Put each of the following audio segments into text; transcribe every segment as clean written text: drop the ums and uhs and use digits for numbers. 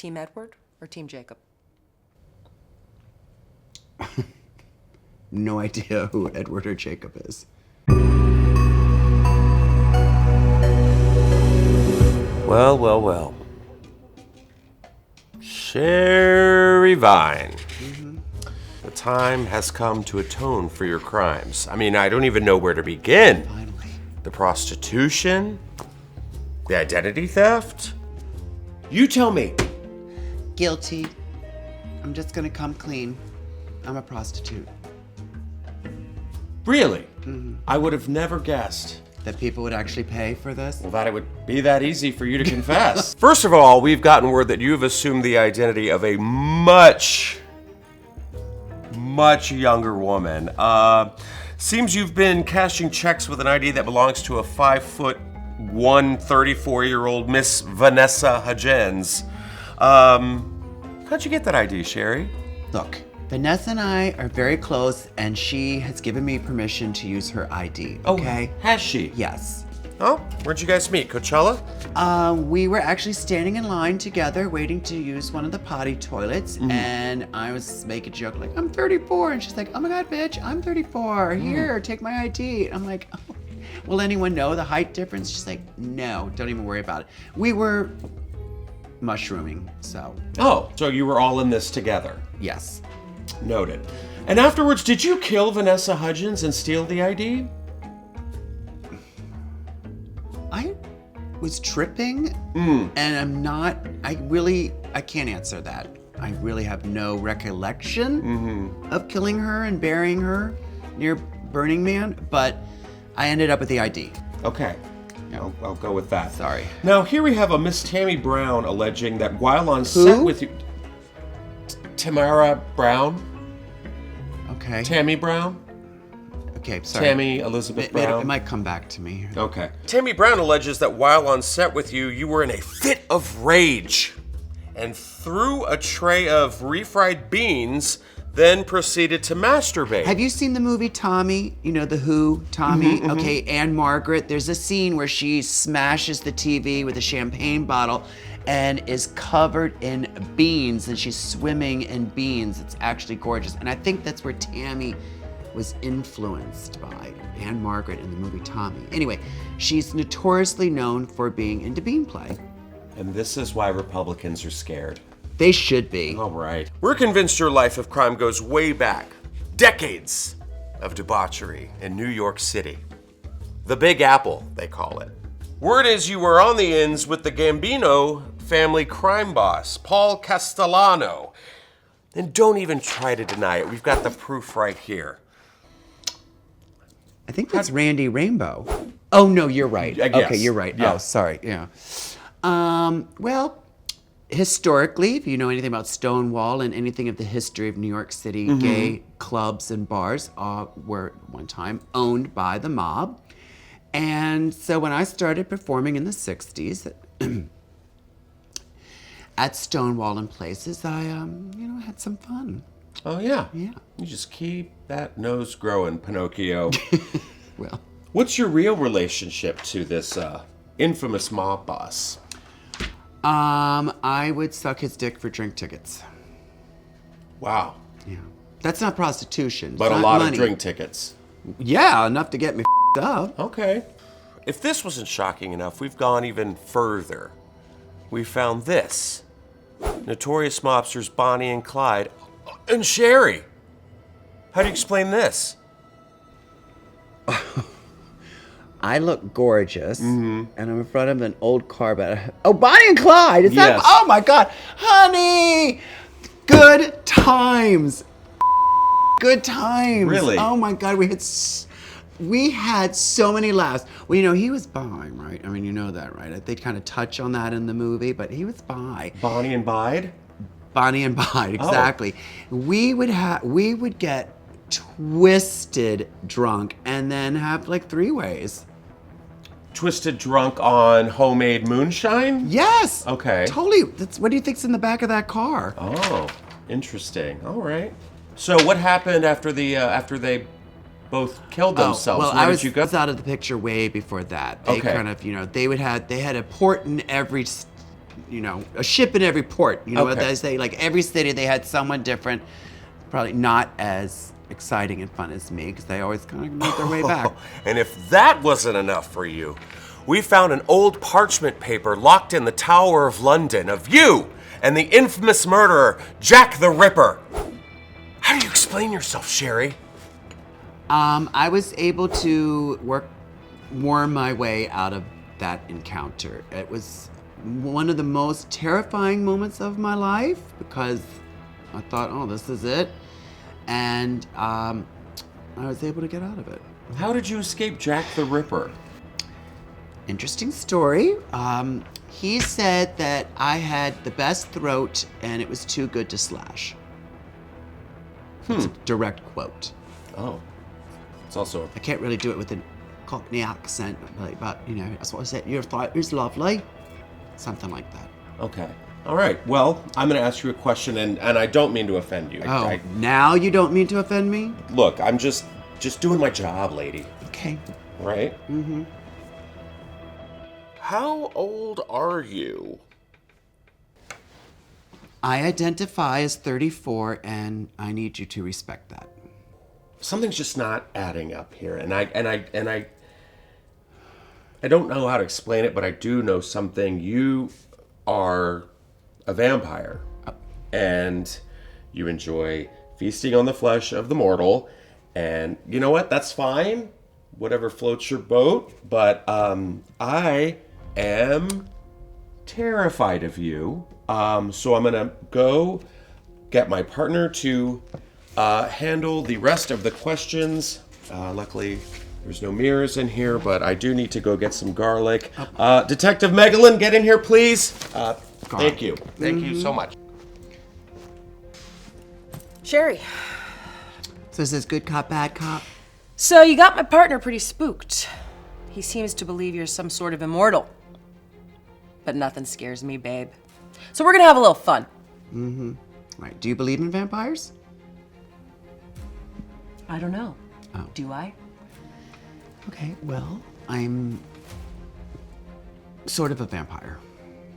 Team Edward or Team Jacob? No idea who Edward or Jacob is. Well, well, well. Sherry Vine. The time has come to atone for your crimes. I mean, I don't even know where to begin. Finally. The prostitution? The identity theft? You tell me. Guilty. I'm just gonna come clean. I'm a prostitute. Really? I would have never guessed. That people would actually pay for this? Well, that it would be that easy for you to confess. First of all, we've gotten word that you've assumed the identity of a much younger woman. Seems you've been cashing checks with an ID that belongs to a 5'1", 34-year-old Miss Vanessa Hudgens. How'd you get that ID, Sherry? Look, Vanessa and I are very close, and she has given me permission to use her ID, okay? Oh, has she? Yes. Oh, where'd you guys meet? Coachella? We were actually standing in line together waiting to use one of the potty toilets, and I was making a joke like, I'm 34, and she's like, oh my God, bitch, I'm 34. Here, take my ID. I'm like, oh, will anyone know the height difference? She's like, no, don't even worry about it. We were mushrooming, so. Oh, so you were all in this together. Yes. Noted. And afterwards, did you kill Vanessa Hudgens and steal the ID? I was tripping, and I'm not, I can't answer that. I really have no recollection of killing her and burying her near Burning Man, but I ended up with the ID. Okay. I'll go with that. Sorry. Now, here we have a Miss Tammy Brown alleging that while on set with you... Tamara Brown? Okay. Tammy Brown? Okay, sorry. Tammy Elizabeth Brown? It might come back to me. Okay. Tammy Brown alleges that while on set with you, you were in a fit of rage and threw a tray of refried beans, then proceeded to masturbate. Have you seen the movie Tommy? You know, The Who, Tommy? Okay, and Margaret. There's a scene where she smashes the TV with a champagne bottle and is covered in beans, and she's swimming in beans. It's actually gorgeous. And I think that's where Tammy was influenced by, and Margaret in the movie Tommy. Anyway, she's notoriously known for being into bean play. And this is why Republicans are scared. They should be. All right. We're convinced your life of crime goes way back. Decades of debauchery in New York City. The Big Apple, they call it. Word is you were on the ends with the Gambino family crime boss, Paul Castellano. And don't even try to deny it. We've got the proof right here. I think that's Randy Rainbow. Oh, no, you're right. Yes. Okay, you're right. Yeah. Oh, sorry, yeah. Well, historically, if you know anything about Stonewall and anything of the history of New York City, gay clubs and bars were at one time owned by the mob. And so when I started performing in the 60s at Stonewall and places, I had some fun. Oh, yeah. Yeah. You just keep that nose growing, Pinocchio. Well. What's your real relationship to this infamous mob boss? I would suck his dick for drink tickets. Wow. Yeah. That's not prostitution. But it's a not lot money. of drink tickets. Yeah, enough to get me up. Okay. If this wasn't shocking enough, we've gone even further. We found this. Notorious mobsters Bonnie and Clyde and Sherry. How do you explain this? I look gorgeous, and I'm in front of an old car. Oh, Bonnie and Clyde! Is that? Yes. Oh my God, honey! Good times. Good times. Really? Oh my God, we had so many laughs. Well, you know, he was bi, right? I mean, you know that, right? They kind of touch on that in the movie, but he was bi. Bonnie and Bide? Bonnie and Bide, exactly. Oh. We would get twisted drunk and then have like three-ways. Twisted drunk on homemade moonshine? Yes. Okay. Totally. What do you think's in the back of that car? Oh, interesting. All right. So what happened after they both killed themselves? Well, Where I did you go? was out of the picture way before that. They Okay. kind of, they had a port in every a ship in every port. You know what Okay. they say? Like every city, they had someone different. Probably not as exciting and fun as me because they always kind of make their way back. And if that wasn't enough for you, we found an old parchment paper locked in the Tower of London of you and the infamous murderer, Jack the Ripper. How do you explain yourself, Sherry? I was able to worm my way out of that encounter. It was one of the most terrifying moments of my life because I thought, oh, this is it. And I was able to get out of it. How did you escape Jack the Ripper? Interesting story. He said that I had the best throat and it was too good to slash. It's a direct quote. Oh, it's also I can't really do it with a Cockney accent, but that's what I said. Your throat is lovely. Something like that. okay. All right. Well, I'm going to ask you a question, and I don't mean to offend you. Now you don't mean to offend me? Look, I'm just doing my job, lady. Okay. Right? Mm-hmm. How old are you? I identify as 34, and I need you to respect that. Something's just not adding up here, and I don't know how to explain it, but I do know something. You are a vampire, and you enjoy feasting on the flesh of the mortal, and you know what? That's fine. Whatever floats your boat, but I am terrified of you. So I'm gonna go get my partner to handle the rest of the questions. Luckily, there's no mirrors in here, but I do need to go get some garlic. Detective Megalyn, get in here, please. Thank you. Thank you so much. Sherry, So this is good cop, bad cop? so you got my partner pretty spooked. He seems to believe you're some sort of immortal. But nothing scares me, babe. So we're gonna have a little fun. Right. Do you believe in vampires? I don't know. Oh. Do I? Okay, well, I'm sort of a vampire.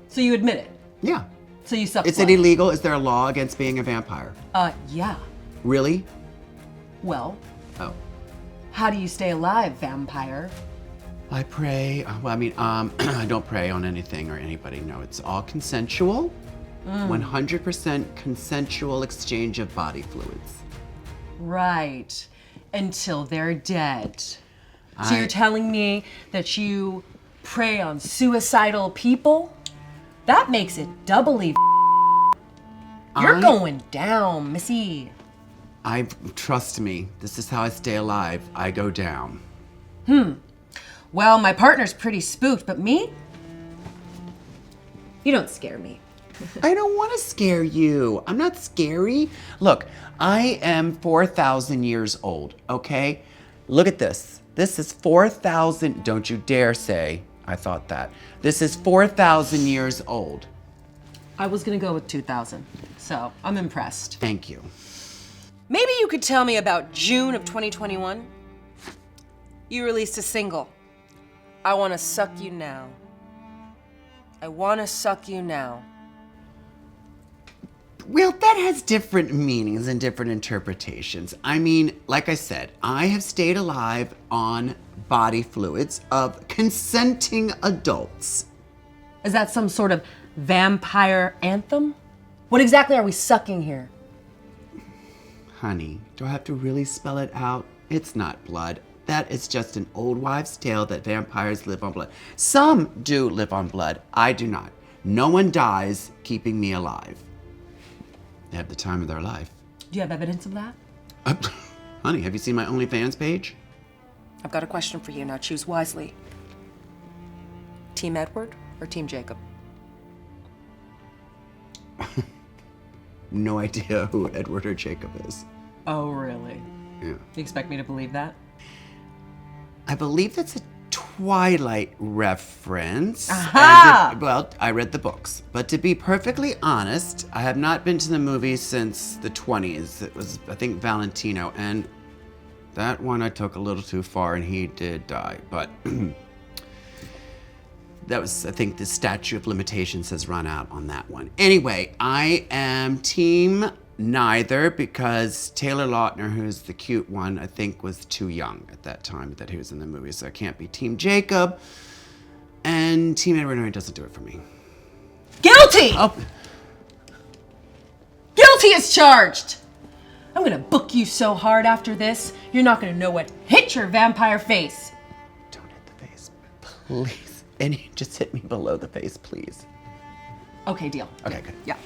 So you admit it? Yeah. So you suck Is blood? it illegal? Is there a law against being a vampire? Yeah. Really? Well, Oh. how do you stay alive, vampire? I pray. I don't pray on anything or anybody. No, it's all consensual. 100% consensual exchange of body fluids. Right. Until they're dead. So you're telling me that you prey on suicidal people? That makes it doubly You're going down, missy. Trust me, this is how I stay alive. I go down. Well, my partner's pretty spooked, but me? You don't scare me. I don't want to scare you. I'm not scary. Look, I am 4,000 years old, okay? Look at this. This is 4,000, don't you dare say I thought that. This is 4,000 years old. I was gonna go with 2,000, so I'm impressed. Thank you. Maybe you could tell me about June of 2021? You released a single. I wanna suck you now. I wanna suck you now. Well, that has different meanings and different interpretations. I mean, like I said, I have stayed alive on body fluids of consenting adults. Is that some sort of vampire anthem? What exactly are we sucking here? Honey, do I have to really spell it out? It's not blood. That is just an old wives' tale that vampires live on blood. Some do live on blood. I do not. No one dies keeping me alive. They have the time of their life. Do you have evidence of that? Honey, have you seen my OnlyFans page? I've got a question for you. Now choose wisely. Team Edward or Team Jacob? No idea who Edward or Jacob is. Oh, really? Yeah. You expect me to believe that? I believe that's a Twilight reference. Aha! Well, I read the books. But to be perfectly honest, I have not been to the movies since the 20s. It was, I think, Valentino. And that one I took a little too far, and he did die. But I think the statute of limitations has run out on that one. Anyway, I am team neither because Taylor Lautner, who's the cute one, I think was too young at that time that he was in the movie, so I can't be team Jacob. And team Edward Norton doesn't do it for me. Guilty! Oh, Guilty as charged! I'm gonna book you so hard after this, you're not gonna know what hit your vampire face. don't hit the face, please. And just hit me below the face, please. Okay, deal. Okay, good. Yeah.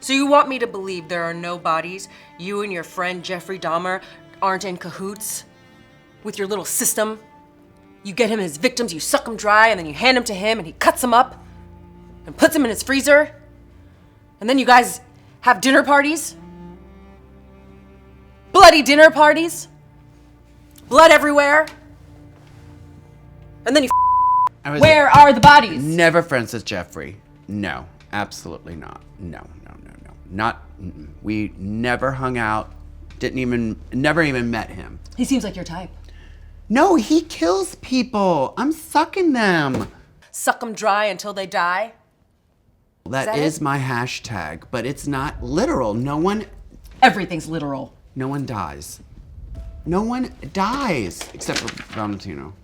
So you want me to believe there are no bodies? You and your friend Jeffrey Dahmer aren't in cahoots with your little system? You get him his victims, you suck them dry, and then you hand them to him, and he cuts them up and puts them in his freezer? And then you guys have dinner parties? Bloody dinner parties? Blood everywhere? And then you Where are the bodies? Never friends with Jeffrey. No, absolutely not. No. Not, we never hung out, never even met him. He seems like your type. No, he kills people. I'm sucking them. Suck them dry until they die? That is my hashtag, but it's not literal. Everything's literal. No one dies. No one dies, except for Valentino.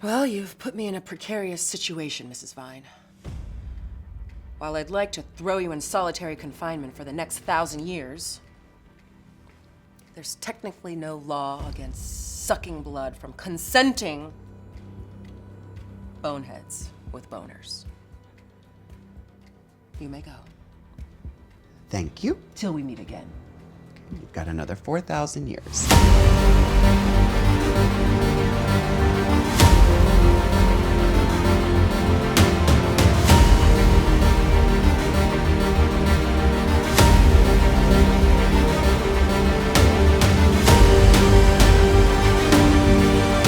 Well, you've put me in a precarious situation, Mrs. Vine. While I'd like to throw you in solitary confinement for the next 1,000 years, there's technically no law against sucking blood from consenting boneheads with boners. You may go. Thank you. Till we meet again. You've got another 4,000 years.